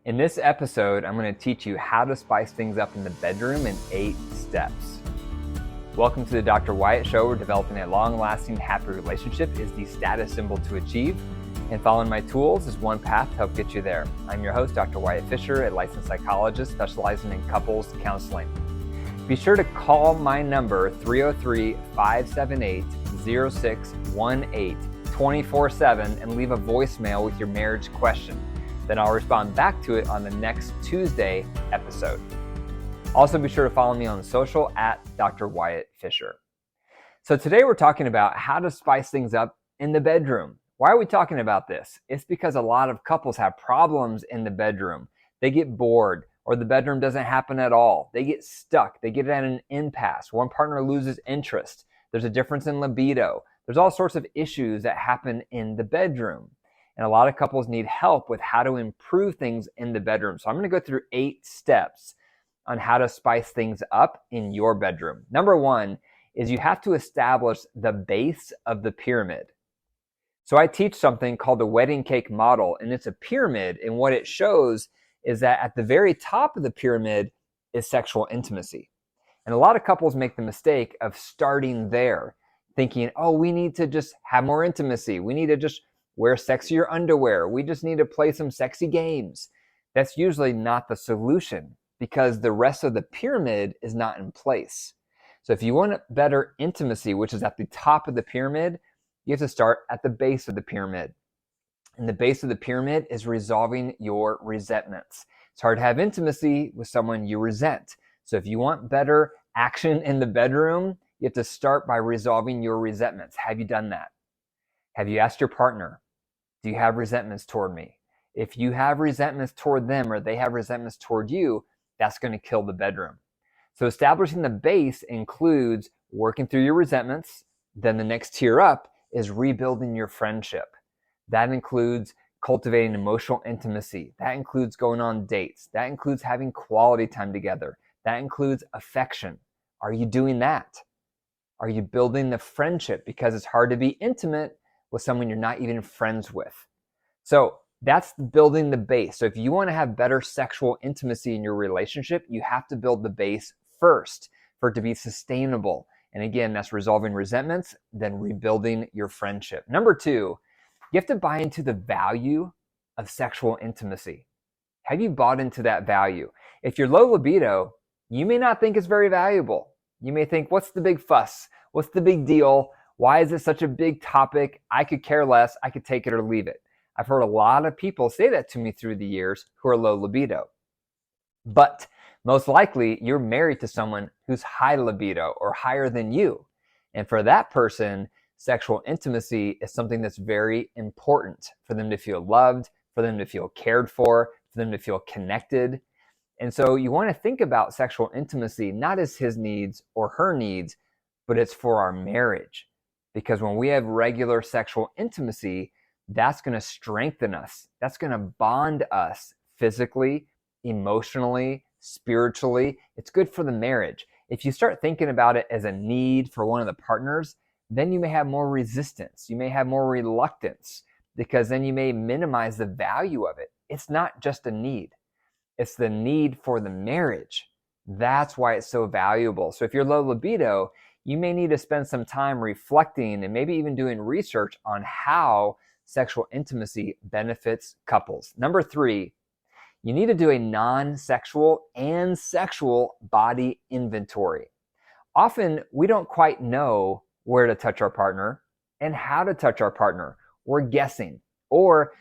In this episode, I'm going to teach you how to spice things up in the bedroom in 8 steps. Welcome to the Dr. Wyatt Show, where developing a long-lasting, happy relationship is the status symbol to achieve, and following my tools is one path to help get you there. I'm your host, Dr. Wyatt Fisher, a licensed psychologist specializing in couples counseling. Be sure to call my number, 303-578-0618, 24/7, and leave a voicemail with your marriage question. Then I'll respond back to it on the next Tuesday episode. Also, be sure to follow me on social at Dr. Wyatt Fisher. So today we're talking about how to spice things up in the bedroom. Why are we talking about this? It's because a lot of couples have problems in the bedroom. They get bored, or the bedroom doesn't happen at all. They get stuck. They get at an impasse. One partner loses interest. There's a difference in libido. There's all sorts of issues that happen in the bedroom. And a lot of couples need help with how to improve things in the bedroom. So I'm going to go through 8 steps on how to spice things up in your bedroom. Number 1 is you have to establish the base of the pyramid. So I teach something called the wedding cake model, and it's a pyramid. And what it shows is that at the very top of the pyramid is sexual intimacy. And a lot of couples make the mistake of starting there, thinking, oh, we need to just have more intimacy. We need to just wear sexier underwear. We just need to play some sexy games. That's usually not the solution because the rest of the pyramid is not in place. So if you want better intimacy, which is at the top of the pyramid, you have to start at the base of the pyramid. And the base of the pyramid is resolving your resentments. It's hard to have intimacy with someone you resent. So if you want better action in the bedroom, you have to start by resolving your resentments. Have you done that? Have you asked your partner, do you have resentments toward me? If you have resentments toward them or they have resentments toward you, that's going to kill the bedroom. So establishing the base includes working through your resentments. Then the next tier up is rebuilding your friendship. That includes cultivating emotional intimacy. That includes going on dates. That includes having quality time together. That includes affection. Are you doing that? Are you building the friendship? Because it's hard to be intimate with someone you're not even friends with. So that's building the base. So if you want to have better sexual intimacy in your relationship, you have to build the base first for it to be sustainable. And again, that's resolving resentments, then rebuilding your friendship. Number 2, you have to buy into the value of sexual intimacy. Have you bought into that value? If you're low libido, you may not think it's very valuable. You may think, what's the big fuss? What's the big deal? Why is this such a big topic? I could care less. I could take it or leave it. I've heard a lot of people say that to me through the years who are low libido. But most likely you're married to someone who's high libido or higher than you. And for that person, sexual intimacy is something that's very important for them to feel loved, for them to feel cared for them to feel connected. And so you want to think about sexual intimacy not as his needs or her needs, but it's for our marriage. Because when we have regular sexual intimacy, that's going to strengthen us. That's going to bond us physically, emotionally, spiritually. It's good for the marriage. If you start thinking about it as a need for one of the partners, then you may have more resistance. You may have more reluctance because then you may minimize the value of it. It's not just a need. It's the need for the marriage. That's why it's so valuable. So if you're low libido, you may need to spend some time reflecting and maybe even doing research on how sexual intimacy benefits couples. Number 3, you need to do a non-sexual and sexual body inventory. Often we don't quite know where to touch our partner and how to touch our partner. We're guessing, or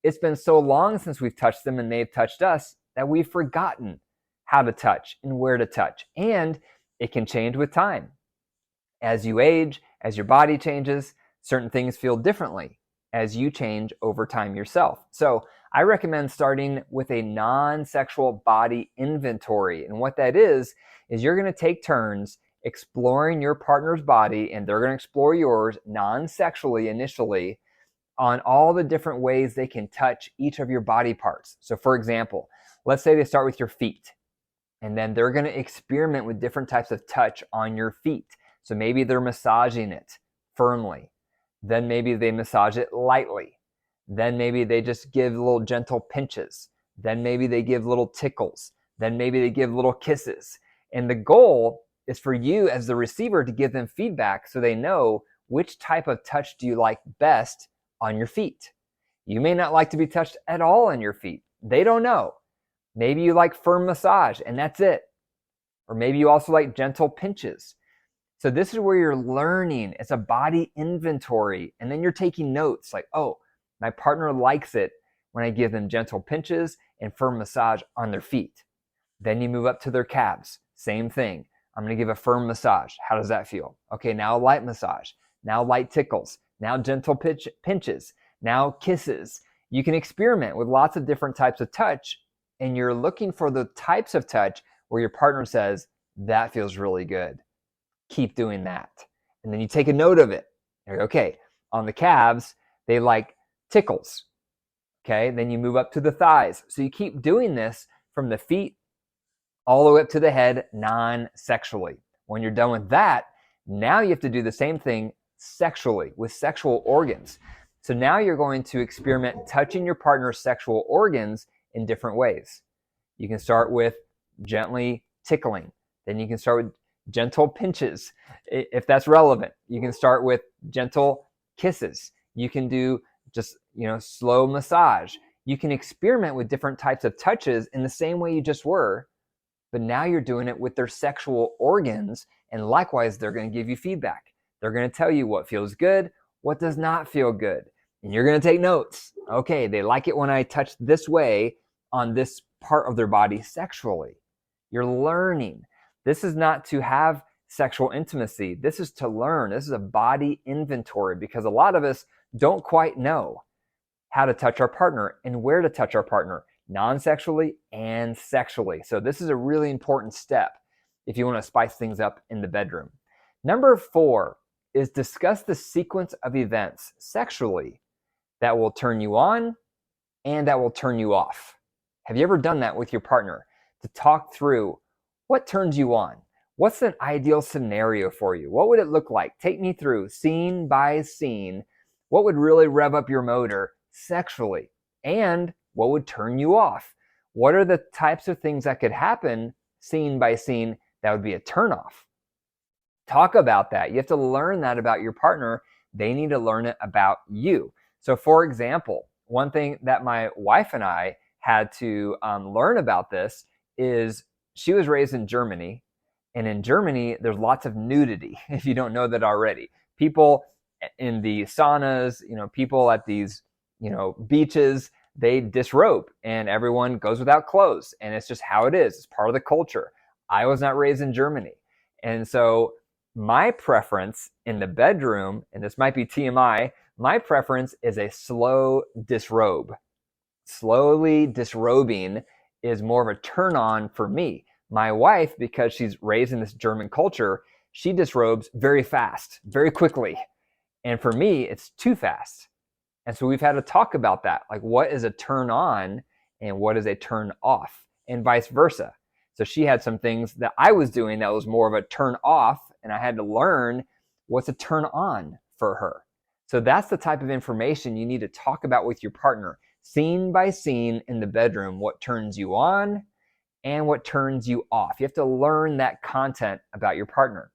it's been so long since we've touched them and they've touched us that we've forgotten how to touch and where to touch. And it can change with time. As you age, as your body changes, certain things feel differently as you change over time yourself. So I recommend starting with a non-sexual body inventory. And what that is you're going to take turns exploring your partner's body, and they're going to explore yours non-sexually initially on all the different ways they can touch each of your body parts. So for example, let's say they start with your feet, and then they're going to experiment with different types of touch on your feet. So maybe they're massaging it firmly. Then maybe they massage it lightly. Then maybe they just give little gentle pinches. Then maybe they give little tickles. Then maybe they give little kisses. And the goal is for you as the receiver to give them feedback so they know which type of touch do you like best on your feet. You may not like to be touched at all on your feet. They don't know. Maybe you like firm massage and that's it. Or maybe you also like gentle pinches. So this is where you're learning. It's a body inventory. And then you're taking notes like, oh, my partner likes it when I give them gentle pinches and firm massage on their feet. Then you move up to their calves. Same thing. I'm going to give a firm massage. How does that feel? Okay, now a light massage. Now light tickles. Now gentle pinches. Now kisses. You can experiment with lots of different types of touch, and you're looking for the types of touch where your partner says, that feels really good. Keep doing that. And then you take a note of it. Okay, on the calves, they like tickles. Okay, then you move up to the thighs. So you keep doing this from the feet all the way up to the head, non-sexually. When you're done with that, now you have to do the same thing sexually with sexual organs. So now you're going to experiment touching your partner's sexual organs in different ways. You can start with gently tickling. Then you can start with gentle pinches, if that's relevant. You can start with gentle kisses. You can do just, slow massage. You can experiment with different types of touches in the same way you just were, but now you're doing it with their sexual organs, and likewise, they're going to give you feedback. They're going to tell you what feels good, what does not feel good, and you're going to take notes. Okay, they like it when I touch this way on this part of their body sexually. You're learning. This is not to have sexual intimacy. This is to learn. This is a body inventory, because a lot of us don't quite know how to touch our partner and where to touch our partner, non-sexually and sexually. So this is a really important step if you want to spice things up in the bedroom. Number 4 is discuss the sequence of events sexually that will turn you on and that will turn you off. Have you ever done that with your partner, to talk through what turns you on? What's an ideal scenario for you? What would it look like? Take me through scene by scene. What would really rev up your motor sexually? And what would turn you off? What are the types of things that could happen scene by scene that would be a turnoff? Talk about that. You have to learn that about your partner. They need to learn it about you. So for example, one thing that my wife and I had to learn about this is she was raised in Germany. And in Germany, there's lots of nudity, if you don't know that already. People in the saunas, people at these, beaches, they disrobe and everyone goes without clothes. And it's just how it is. It's part of the culture. I was not raised in Germany. And so my preference in the bedroom, and this might be TMI, my preference is a slow disrobe. Slowly disrobing is more of a turn on for me. My wife, because she's raised in this German culture, she disrobes very fast, very quickly. And for me, it's too fast. And so we've had to talk about that. Like, what is a turn on and what is a turn off, and vice versa. So she had some things that I was doing that was more of a turn off, and I had to learn what's a turn on for her. So that's the type of information you need to talk about with your partner, scene by scene in the bedroom, what turns you on and what turns you off. You have to learn that content about your partner.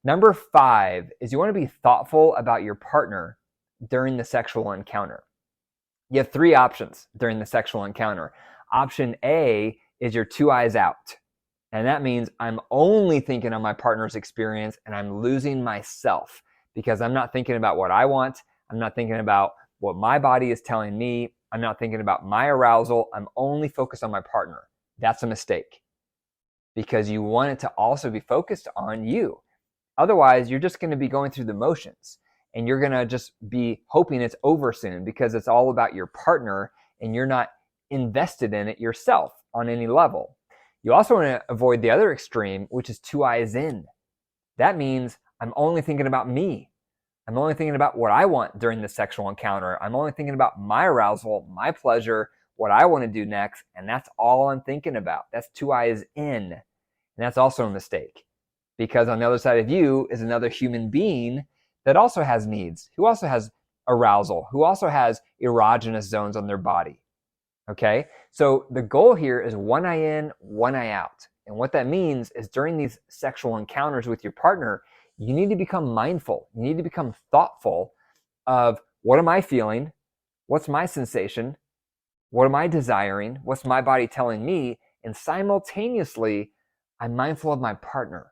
Number 5 is you want to be thoughtful about your partner during the sexual encounter. You have 3 options during the sexual encounter. Option A is you're 2 eyes out. And that means I'm only thinking on my partner's experience and I'm losing myself because I'm not thinking about what I want. I'm not thinking about what my body is telling me. I'm not thinking about my arousal. I'm only focused on my partner. That's a mistake because you want it to also be focused on you. Otherwise, you're just going to be going through the motions and you're going to just be hoping it's over soon because it's all about your partner and you're not invested in it yourself on any level. You also want to avoid the other extreme, which is 2 eyes in. That means I'm only thinking about me. I'm only thinking about what I want during the sexual encounter. I'm only thinking about my arousal, my pleasure, what I want to do next, and that's all I'm thinking about. That's 2 eyes in. And that's also a mistake because on the other side of you is another human being that also has needs, who also has arousal, who also has erogenous zones on their body. Okay, so the goal here is one eye in, one eye out. And what that means is during these sexual encounters with your partner, you need to become mindful. You need to become thoughtful of, what am I feeling? What's my sensation? What am I desiring? What's my body telling me? And simultaneously, I'm mindful of my partner.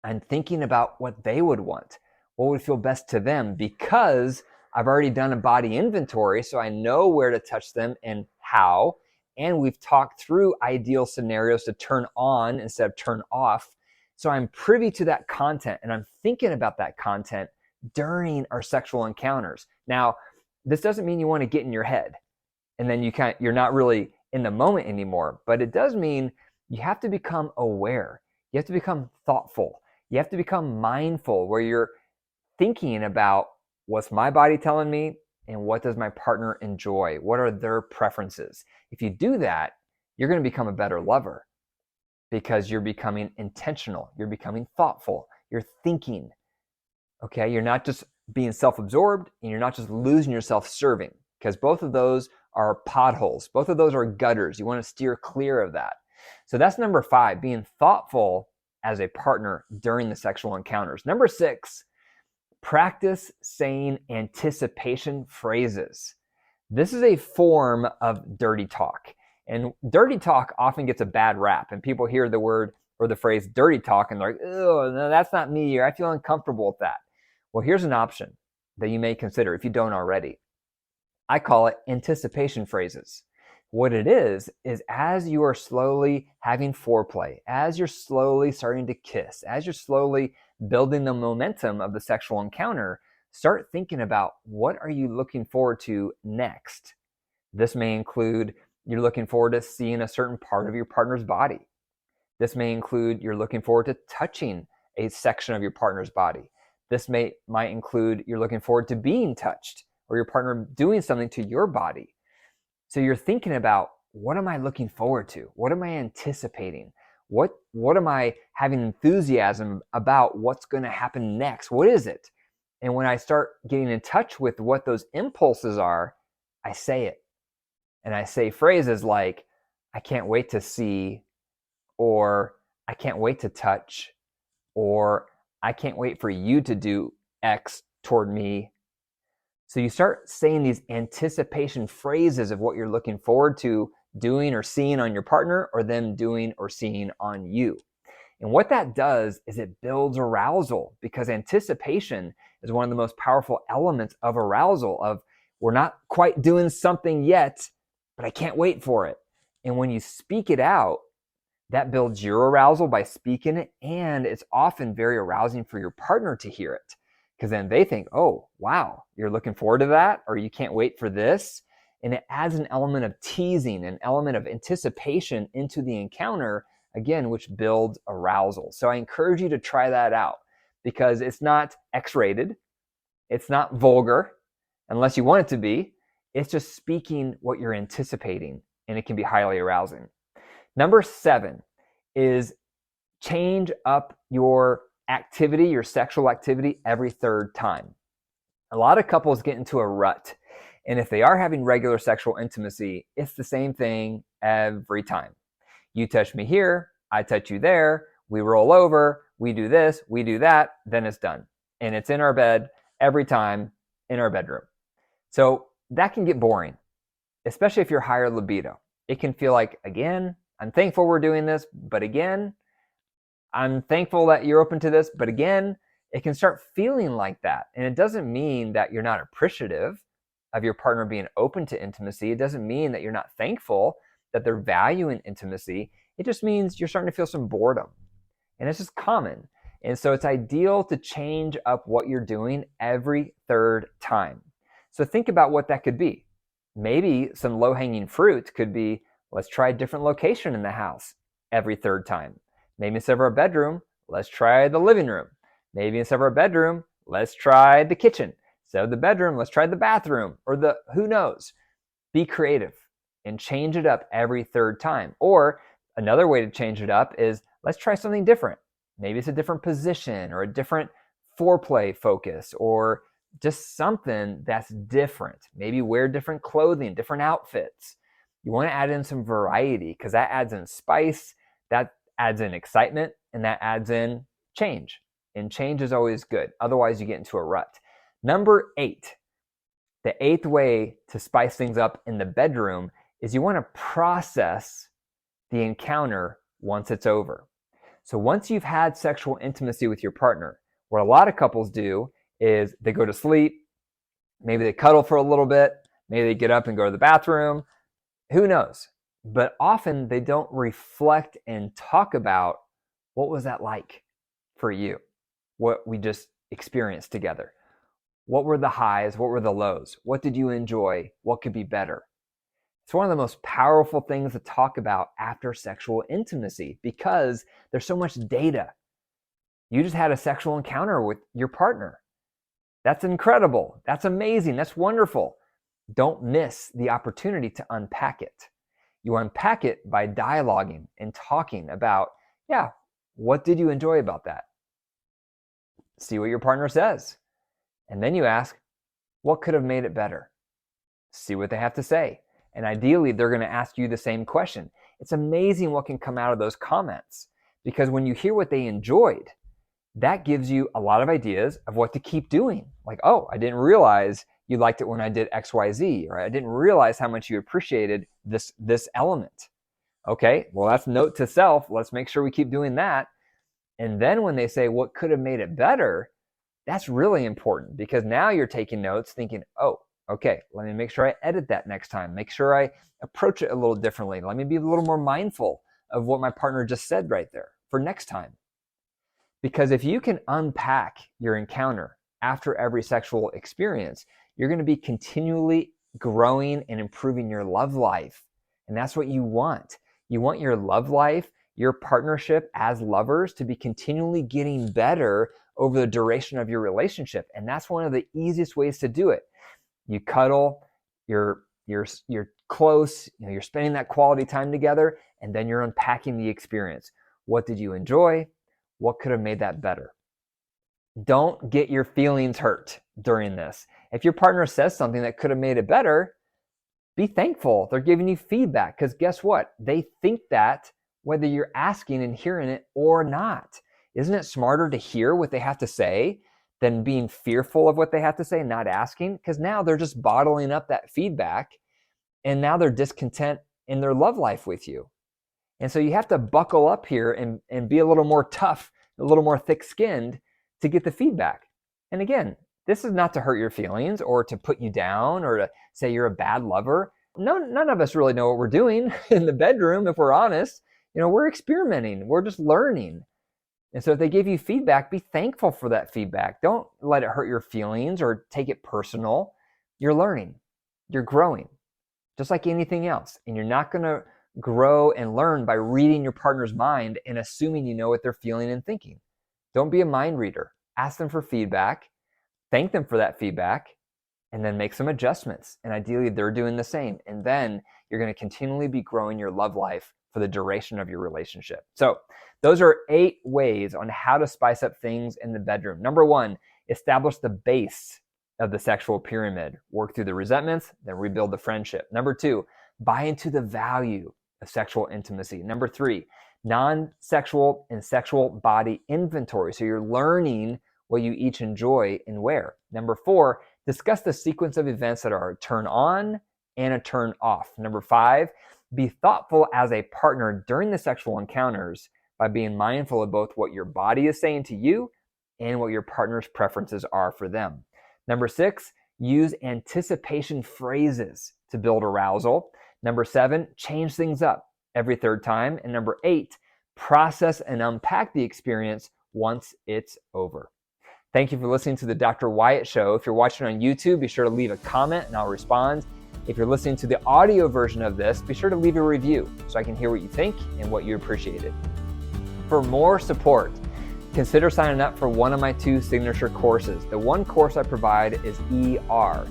I'm thinking about what they would want, what would feel best to them, because I've already done a body inventory, so I know where to touch them and how. And we've talked through ideal scenarios to turn on instead of turn off. So I'm privy to that content, and I'm thinking about that content during our sexual encounters. Now, this doesn't mean you want to get in your head and then you're not really in the moment anymore, but it does mean you have to become aware. You have to become thoughtful. You have to become mindful, where you're thinking about, what's my body telling me and what does my partner enjoy? What are their preferences? If you do that, you're going to become a better lover, because you're becoming intentional. You're becoming thoughtful. You're thinking. Okay, you're not just being self-absorbed, and you're not just losing yourself serving, because both of those are potholes. Both of those are gutters. You want to steer clear of that. So that's number 5, being thoughtful as a partner during the sexual encounters. Number 6, practice saying anticipation phrases. This is a form of dirty talk. And dirty talk often gets a bad rap, and people hear the word or the phrase dirty talk and they're like, oh, no, that's not me, or I feel uncomfortable with that. Well, here's an option that you may consider if you don't already. I call it anticipation phrases. What it is as you are slowly having foreplay, as you're slowly starting to kiss, as you're slowly building the momentum of the sexual encounter, start thinking about, what are you looking forward to next? This may include you're looking forward to seeing a certain part of your partner's body. This may include you're looking forward to touching a section of your partner's body. This might include you're looking forward to being touched, or your partner doing something to your body. So you're thinking about, what am I looking forward to? What am I anticipating? What am I having enthusiasm about? What's going to happen next? What is it? And when I start getting in touch with what those impulses are, I say it. And I say phrases like, I can't wait to see, or I can't wait to touch, or I can't wait for you to do X toward me. So you start saying these anticipation phrases of what you're looking forward to doing or seeing on your partner, or them doing or seeing on you. And what that does is it builds arousal, because anticipation is one of the most powerful elements of arousal, of, we're not quite doing something yet, but I can't wait for it. And when you speak it out, that builds your arousal by speaking it, and it's often very arousing for your partner to hear it, because then they think, oh, wow, you're looking forward to that, or you can't wait for this. And it adds an element of teasing, an element of anticipation into the encounter, again, which builds arousal. So I encourage you to try that out, because it's not X-rated, it's not vulgar, unless you want it to be. It's just speaking what you're anticipating, and it can be highly arousing. Number 7 is change up your activity, your sexual activity, every third time. A lot of couples get into a rut, and if they are having regular sexual intimacy, it's the same thing every time. You touch me here, I touch you there, we roll over, we do this, we do that, then it's done. And it's in our bed every time, in our bedroom. So that can get boring, especially if you're higher libido. It can feel like, again, I'm thankful we're doing this, but again, I'm thankful that you're open to this, but again, it can start feeling like that. And it doesn't mean that you're not appreciative of your partner being open to intimacy. It doesn't mean that you're not thankful that they're valuing intimacy. It just means you're starting to feel some boredom. And it's just common. And so it's ideal to change up what you're doing every third time. So think about what that could be. Maybe some low-hanging fruit could be, let's try a different location in the house every third time. Maybe instead of our bedroom, let's try the living room. Maybe instead of our bedroom, let's try the kitchen. Instead of the bedroom, let's try the bathroom, or who knows. Be creative and change it up every third time. Or another way to change it up is, let's try something different. Maybe it's a different position, or a different foreplay focus, or just something that's different. Maybe wear different clothing, different outfits. You want to add in some variety because that adds in spice, that adds in excitement, and that adds in change. And change is always good. Otherwise, you get into a rut. Number 8, the 8th way to spice things up in the bedroom is you want to process the encounter once it's over. So once you've had sexual intimacy with your partner, what a lot of couples do is they go to sleep, maybe they cuddle for a little bit, maybe they get up and go to the bathroom, who knows? But often they don't reflect and talk about what was that like for you, what we just experienced together. What were the highs? What were the lows? What did you enjoy? What could be better? It's one of the most powerful things to talk about after sexual intimacy because there's so much data. You just had a sexual encounter with your partner. That's incredible. That's amazing. That's wonderful. Don't miss the opportunity to unpack it. You unpack it by dialoguing and talking about, what did you enjoy about that? See what your partner says. And then you ask, what could have made it better? See what they have to say. And ideally, they're going to ask you the same question. It's amazing what can come out of those comments because when you hear what they enjoyed, that gives you a lot of ideas of what to keep doing. Like, oh, I didn't realize you liked it when I did XYZ, or I didn't realize how much you appreciated this element. Okay, well, that's note to self. Let's make sure we keep doing that. And then when they say what could have made it better, that's really important because now you're taking notes thinking, oh, okay, let me make sure I edit that next time. Make sure I approach it a little differently. Let me be a little more mindful of what my partner just said right there for next time. Because if you can unpack your encounter after every sexual experience, you're going to be continually growing and improving your love life. And that's what you want. You want your love life, your partnership as lovers to be continually getting better over the duration of your relationship. And that's one of the easiest ways to do it. You cuddle, you're close, you're spending that quality time together, and then you're unpacking the experience. What did you enjoy? What could have made that better? Don't get your feelings hurt during this. If your partner says something that could have made it better, be thankful. They're giving you feedback because guess what? They think that whether you're asking and hearing it or not. Isn't it smarter to hear what they have to say than being fearful of what they have to say and not asking? Because now they're just bottling up that feedback and now they're discontent in their love life with you. And so you have to buckle up here and be a little more tough, a little more thick-skinned to get the feedback. And again, this is not to hurt your feelings or to put you down or to say you're a bad lover. None of us really know what we're doing in the bedroom, if we're honest. We're experimenting. We're just learning. And so if they give you feedback, be thankful for that feedback. Don't let it hurt your feelings or take it personal. You're learning. You're growing, just like anything else. And you're not going to grow and learn by reading your partner's mind and assuming you know what they're feeling and thinking. Don't be a mind reader. Ask them for feedback. Thank them for that feedback. And then make some adjustments. And ideally, they're doing the same. And then you're going to continually be growing your love life for the duration of your relationship. So those are 8 ways on how to spice up things in the bedroom. Number 1, establish the base of the sexual pyramid. Work through the resentments, then rebuild the friendship. Number 2, buy into the value of sexual intimacy. Number 3, non-sexual and sexual body inventory. So you're learning what you each enjoy and where. Number 4, discuss the sequence of events that are a turn on and a turn off. Number 5, be thoughtful as a partner during the sexual encounters by being mindful of both what your body is saying to you and what your partner's preferences are for them. Number 6, use anticipation phrases to build arousal. Number 7, change things up every third time. And number 8, process and unpack the experience once it's over. Thank you for listening to the Dr. Wyatt Show. If you're watching on YouTube, be sure to leave a comment and I'll respond. If you're listening to the audio version of this, be sure to leave a review so I can hear what you think and what you appreciated. For more support, consider signing up for one of my 2 signature courses. The one course I provide is ER.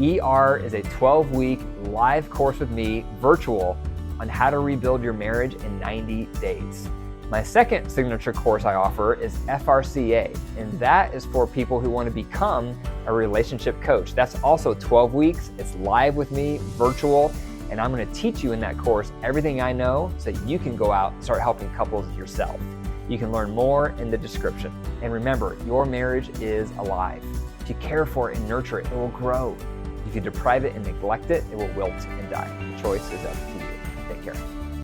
ER is a 12-week live course with me, virtual, on how to rebuild your marriage in 90 days. My second signature course I offer is FRCA, and that is for people who want to become a relationship coach. That's also 12 weeks. It's live with me, virtual, And I'm going to teach you in that course everything I know so that you can go out and start helping couples yourself. You can learn more in the description. And remember, your marriage is alive. If you care for it and nurture it, it will grow. If you deprive it and neglect it, it will wilt and die. The choice is up to you. Take care.